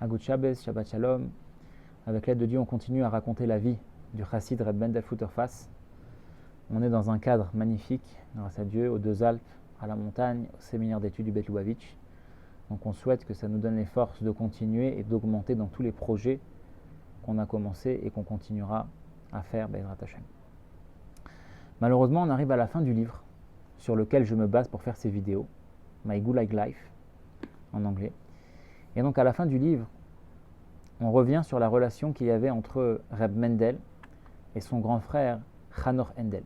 Hagut Shabbos, Shabbat Shalom. Avec l'aide de Dieu, on continue à raconter la vie du chassid Reb Mendel Futerfas. On est dans un cadre magnifique, grâce à Dieu, aux deux Alpes, à la montagne, au séminaire d'études du Bet Lubavitch. Donc on souhaite que ça nous donne les forces de continuer et d'augmenter dans tous les projets qu'on a commencé et qu'on continuera à faire, Be'ezrat Hashem. Malheureusement, on arrive à la fin du livre sur lequel je me base pour faire ces vidéos, My Gulag Life, en anglais. Et donc à la fin du livre, on revient sur la relation qu'il y avait entre Reb Mendel et son grand frère Hanor Hendel.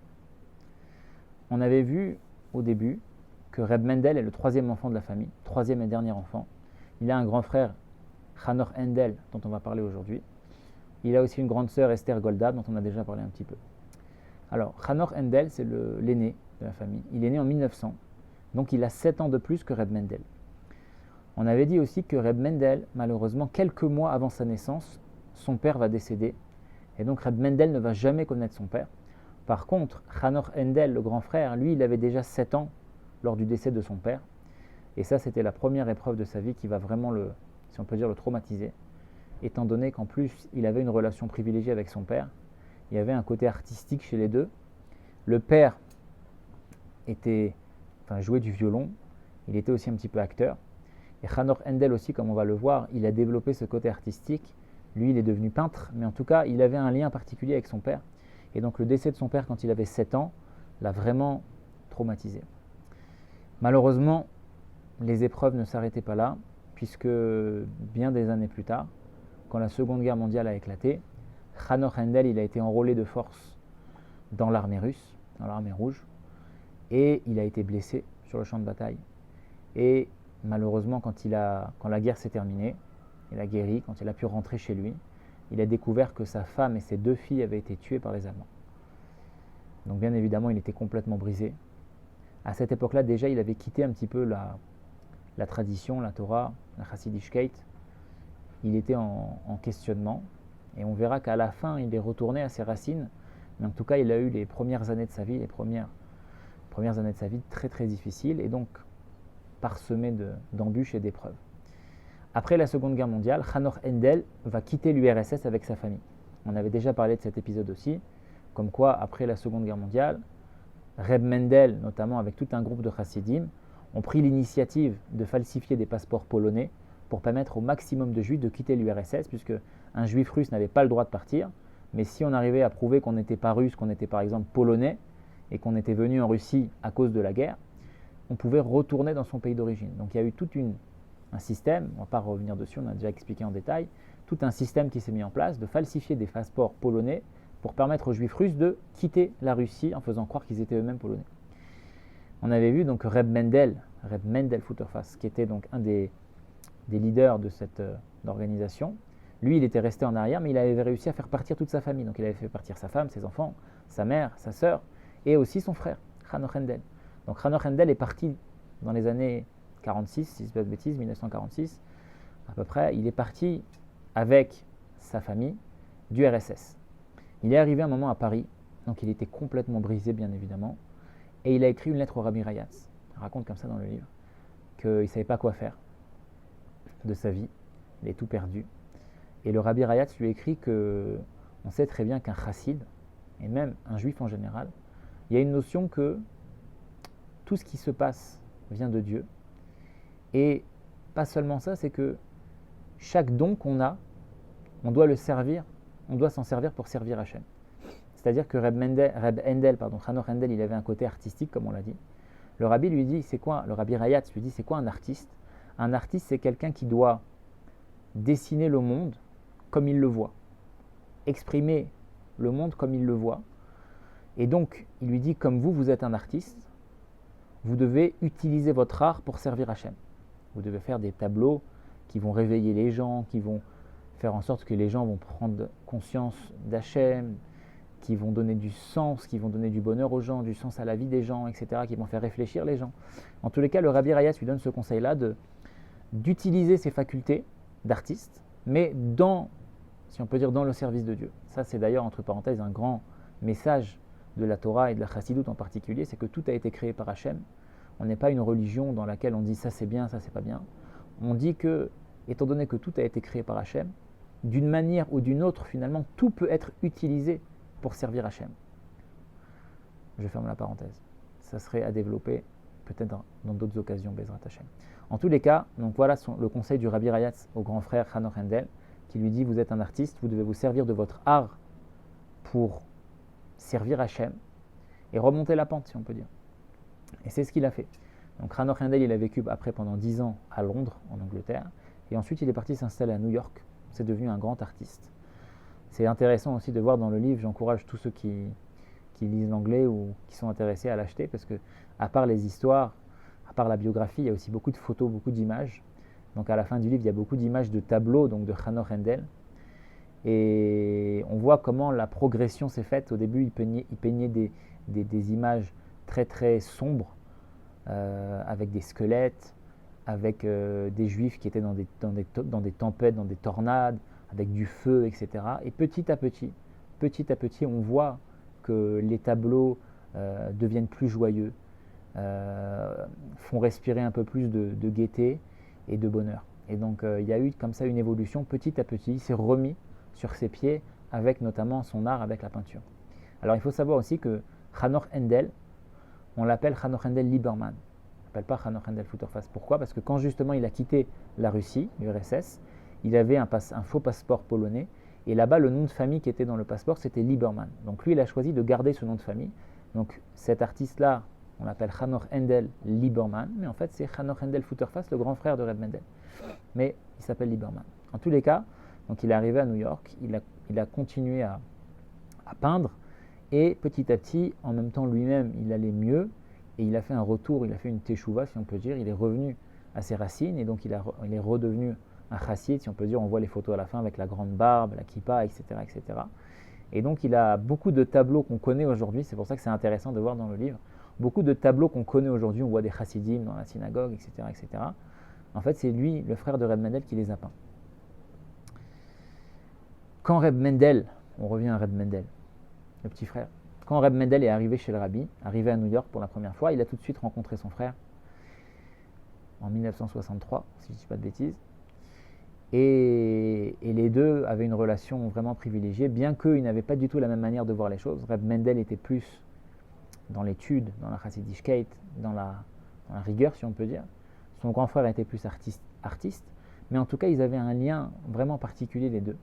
On avait vu au début que Reb Mendel est le troisième enfant de la famille, troisième et dernier enfant. Il a un grand frère, Hanor Hendel, dont on va parler aujourd'hui. Il a aussi une grande sœur, Esther Golda, dont on a déjà parlé un petit peu. Alors, Hanor Hendel, c'est l'aîné de la famille. Il est né en 1900, donc il a 7 ans de plus que Reb Mendel. On avait dit aussi que Reb Mendel, malheureusement, quelques mois avant sa naissance, son père va décéder. Et donc Reb Mendel ne va jamais connaître son père. Par contre, Hanor Hendel, le grand frère, lui, il avait déjà 7 ans lors du décès de son père. Et ça, c'était la première épreuve de sa vie qui va vraiment si on peut dire, le traumatiser. Étant donné qu'en plus, il avait une relation privilégiée avec son père. Il y avait un côté artistique chez les deux. Le père jouait du violon. Il était aussi un petit peu acteur. Et Hanor Hendel aussi, comme on va le voir, il a développé ce côté artistique. Lui, il est devenu peintre, mais en tout cas, il avait un lien particulier avec son père. Et donc, le décès de son père quand il avait 7 ans l'a vraiment traumatisé. Malheureusement, les épreuves ne s'arrêtaient pas là, puisque bien des années plus tard, quand la Seconde Guerre mondiale a éclaté, Hanor Hendel, il a été enrôlé de force dans l'armée russe, dans l'armée rouge, et il a été blessé sur le champ de bataille. Et malheureusement, quand la guerre s'est terminée, il a guéri, quand il a pu rentrer chez lui, il a découvert que sa femme et ses 2 filles avaient été tuées par les Allemands. Donc bien évidemment, il était complètement brisé. À cette époque-là, déjà, il avait quitté un petit peu la tradition, la Torah, la Chassidishkeit. Il était en questionnement. Et on verra qu'à la fin, il est retourné à ses racines. Mais en tout cas, il a eu les premières années de sa vie, les premières années de sa vie très très difficiles. Et donc, parsemé d'embûches et d'épreuves. Après la Seconde Guerre mondiale, Hanor Hendel va quitter l'URSS avec sa famille. On avait déjà parlé de cet épisode aussi, comme quoi après la Seconde Guerre mondiale, Reb Mendel, notamment avec tout un groupe de chassidim, ont pris l'initiative de falsifier des passeports polonais pour permettre au maximum de juifs de quitter l'URSS, puisque un juif russe n'avait pas le droit de partir, mais si on arrivait à prouver qu'on n'était pas russe, qu'on était par exemple polonais, et qu'on était venu en Russie à cause de la guerre, on pouvait retourner dans son pays d'origine. Donc il y a eu tout un système, on ne va pas revenir dessus, on a déjà expliqué en détail, tout un système qui s'est mis en place de falsifier des passeports polonais pour permettre aux juifs russes de quitter la Russie en faisant croire qu'ils étaient eux-mêmes polonais. On avait vu donc Reb Mendel Futerfas, qui était donc un des leaders de cette organisation. Lui, il était resté en arrière, mais il avait réussi à faire partir toute sa famille. Donc il avait fait partir sa femme, ses enfants, sa mère, sa sœur, et aussi son frère, Hanor Hendel. Donc Hanor Hendel est parti dans les années 46, si je ne dis pas de bêtises, 1946 à peu près. Il est parti avec sa famille du RSS. Il est arrivé un moment à Paris, donc il était complètement brisé bien évidemment, et il a écrit une lettre au Rabbi Rayatz. Il raconte comme ça dans le livre qu'il ne savait pas quoi faire de sa vie, il est tout perdu. Et le Rabbi Rayatz lui écrit que on sait très bien qu'un chassid, et même un juif en général, il y a une notion que tout ce qui se passe vient de Dieu. Et pas seulement ça, c'est que chaque don qu'on a, on doit s'en servir pour servir Hachem. C'est-à-dire que Hanor Hendel, il avait un côté artistique, comme on l'a dit. Le rabbi lui dit, le rabbi Rayatz lui dit, c'est quoi un artiste ? Un artiste, c'est quelqu'un qui doit dessiner le monde comme il le voit, exprimer le monde comme il le voit. Et donc, il lui dit, comme vous êtes un artiste, vous devez utiliser votre art pour servir Hachem. Vous devez faire des tableaux qui vont réveiller les gens, qui vont faire en sorte que les gens vont prendre conscience d'Hachem, qui vont donner du sens, qui vont donner du bonheur aux gens, du sens à la vie des gens, etc., qui vont faire réfléchir les gens. En tous les cas, le Rabbi Rayatz lui donne ce conseil-là d'utiliser ses facultés d'artiste, mais si on peut dire, dans le service de Dieu. Ça, c'est d'ailleurs, entre parenthèses, un grand message de la Torah et de la Chassidoute en particulier, c'est que tout a été créé par Hachem. On n'est pas une religion dans laquelle on dit ça c'est bien, ça c'est pas bien. On dit que étant donné que tout a été créé par Hachem, d'une manière ou d'une autre, finalement, tout peut être utilisé pour servir Hachem. Je ferme la parenthèse. Ça serait à développer peut-être dans d'autres occasions, Bezrat Hachem. En tous les cas, donc voilà le conseil du Rabbi Rayatz au grand frère Hanoch Hendel, qui lui dit, vous êtes un artiste, vous devez vous servir de votre art pour servir Hachem et remonter la pente, si on peut dire. Et c'est ce qu'il a fait. Donc Hanoch Hendel, il a vécu après pendant 10 ans à Londres, en Angleterre, et ensuite il est parti s'installer à New York. C'est devenu un grand artiste. C'est intéressant aussi de voir dans le livre, j'encourage tous ceux qui lisent l'anglais ou qui sont intéressés à l'acheter, parce que à part les histoires, à part la biographie, il y a aussi beaucoup de photos, beaucoup d'images. Donc à la fin du livre, il y a beaucoup d'images de tableaux donc de Hanoch Hendel. Et on voit comment la progression s'est faite. Au début, il peignait des images très très sombres, avec des squelettes, avec des juifs qui étaient dans des tempêtes, dans des tornades, avec du feu, etc. Et petit à petit, on voit que les tableaux deviennent plus joyeux, font respirer un peu plus de gaieté et de bonheur. Et donc il y a eu comme ça une évolution petit à petit. Il s'est remis sur ses pieds avec notamment son art, avec la peinture. Alors il faut savoir aussi que Hanoch Hendel, on l'appelle Hanoch Hendel Lieberman. On ne l'appelle pas Hanoch Hendel Futterfass. Pourquoi? Parce que quand justement il a quitté la Russie, l'URSS, il avait un faux passeport polonais, et là-bas le nom de famille qui était dans le passeport c'était Lieberman. Donc lui il a choisi de garder ce nom de famille. Donc cet artiste-là, on l'appelle Hanoch Hendel Lieberman, mais en fait c'est Hanoch Hendel Futterfass, le grand frère de Reb Mendel. Mais il s'appelle Lieberman. En tous les cas, donc il est arrivé à New York, il a continué à peindre, et petit à petit, en même temps lui-même, il allait mieux, et il a fait un retour, il a fait une teshuva, si on peut dire, il est revenu à ses racines, et donc il est redevenu un chassid, si on peut dire, on voit les photos à la fin avec la grande barbe, la kippa, etc., etc. Et donc il a beaucoup de tableaux qu'on connaît aujourd'hui, c'est pour ça que c'est intéressant de voir dans le livre, beaucoup de tableaux qu'on connaît aujourd'hui, on voit des chassidim dans la synagogue, etc., etc. En fait, c'est lui, le frère de Reb Mendel, qui les a peints. Quand Reb Mendel, on revient à Reb Mendel, le petit frère, quand Reb Mendel est arrivé chez le Rabbi, arrivé à New York pour la première fois, il a tout de suite rencontré son frère en 1963, si je ne dis pas de bêtises. Et les deux avaient une relation vraiment privilégiée, bien qu'ils n'avaient pas du tout la même manière de voir les choses. Reb Mendel était plus dans l'étude, dans la chassidischkeit, dans la rigueur, si on peut dire. Son grand frère était plus artiste, mais en tout cas, ils avaient un lien vraiment particulier, les deux.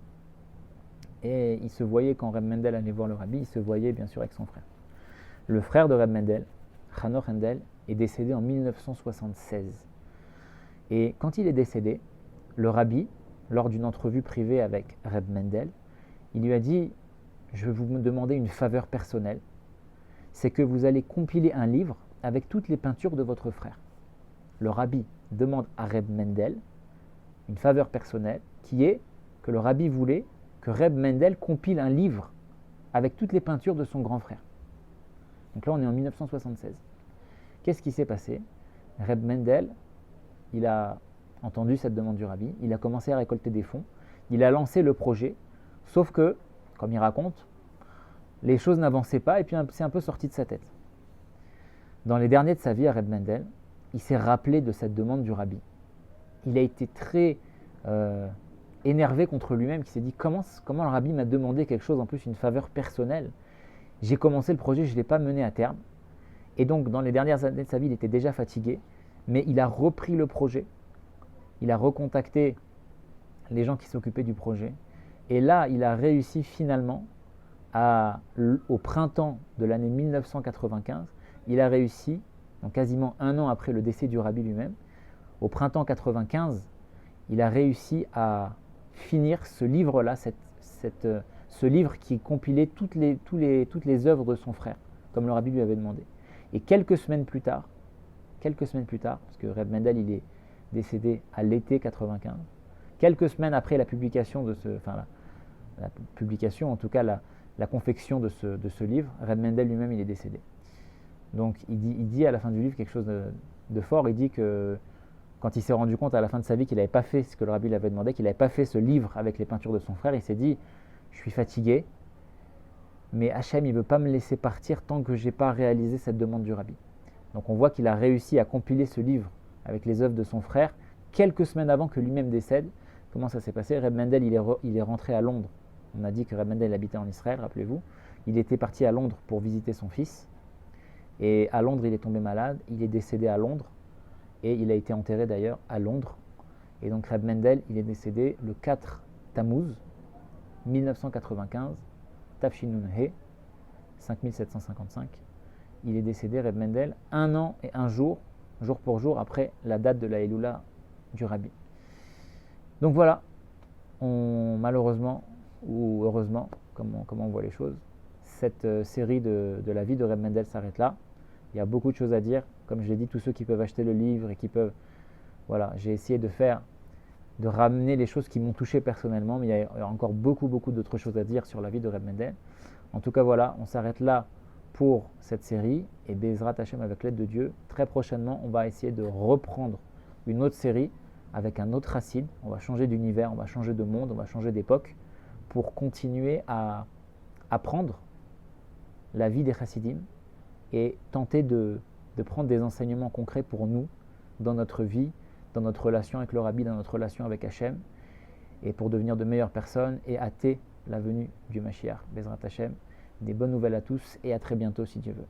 Et il se voyait, quand Reb Mendel allait voir le Rabbi, il se voyait bien sûr avec son frère. Le frère de Reb Mendel, Hanoch Hendel, est décédé en 1976. Et quand il est décédé, le Rabbi, lors d'une entrevue privée avec Reb Mendel, il lui a dit « Je vais vous demander une faveur personnelle, c'est que vous allez compiler un livre avec toutes les peintures de votre frère. » Le Rabbi demande à Reb Mendel une faveur personnelle qui est que le Rabbi voulait que Reb Mendel compile un livre avec toutes les peintures de son grand frère. Donc là, on est en 1976. Qu'est-ce qui s'est passé? Reb Mendel, il a entendu cette demande du Rabbi, il a commencé à récolter des fonds, il a lancé le projet, sauf que, comme il raconte, les choses n'avançaient pas et puis c'est un peu sorti de sa tête. Dans les derniers de sa vie à Reb Mendel, il s'est rappelé de cette demande du Rabbi. Il a été très énervé contre lui-même, qui s'est dit comment le Rabbi m'a demandé quelque chose, en plus une faveur personnelle. J'ai commencé le projet, je ne l'ai pas mené à terme. Et donc dans les dernières années de sa vie, il était déjà fatigué, mais il a repris le projet, il a recontacté les gens qui s'occupaient du projet, et là il a réussi finalement, au printemps de l'année 1995, il a réussi, donc quasiment un an après le décès du Rabbi lui-même, au printemps 95, il a réussi à finir ce livre-là, ce livre qui compilait toutes les œuvres de son frère, comme le Rabbi lui avait demandé. Et quelques semaines plus tard, parce que Reb Mendel il est décédé à l'été 95, quelques semaines après la publication la publication, en tout cas la confection de ce livre, Reb Mendel lui-même il est décédé. Donc il dit à la fin du livre quelque chose de fort, il dit que quand il s'est rendu compte à la fin de sa vie qu'il n'avait pas fait ce que le Rabbi lui avait demandé, qu'il n'avait pas fait ce livre avec les peintures de son frère, il s'est dit « Je suis fatigué, mais Hachem il ne veut pas me laisser partir tant que je n'ai pas réalisé cette demande du Rabbi. » Donc on voit qu'il a réussi à compiler ce livre avec les œuvres de son frère quelques semaines avant que lui-même décède. Comment ça s'est passé? Reb Mendel, il est rentré à Londres. On a dit que Reb Mendel habitait en Israël, rappelez-vous. Il était parti à Londres pour visiter son fils. Et à Londres, il est tombé malade. Il est décédé à Londres. Et il a été enterré d'ailleurs à Londres. Et donc Reb Mendel, il est décédé le 4 Tammuz 1995, Tafshinun He, 5755. Il est décédé, Reb Mendel, 1 an et 1 jour, jour pour jour, après la date de la Elula du Rabbi. Donc voilà, malheureusement, ou heureusement, comment on voit les choses, cette série de la vie de Reb Mendel s'arrête là. Il y a beaucoup de choses à dire. Comme je l'ai dit, tous ceux qui peuvent acheter le livre et qui peuvent... Voilà, j'ai essayé de ramener les choses qui m'ont touché personnellement, mais il y a encore beaucoup d'autres choses à dire sur la vie de Reb Mendel. En tout cas, voilà, on s'arrête là pour cette série, et Bezrat Hashem, avec l'aide de Dieu, très prochainement, on va essayer de reprendre une autre série avec un autre chassid. On va changer d'univers, on va changer de monde, on va changer d'époque pour continuer à apprendre la vie des chassidim et tenter de prendre des enseignements concrets pour nous dans notre vie, dans notre relation avec le Rabbi, dans notre relation avec Hachem, et pour devenir de meilleures personnes et hâter la venue du Mashiach. Bezrat Hashem, des bonnes nouvelles à tous et à très bientôt si Dieu veut.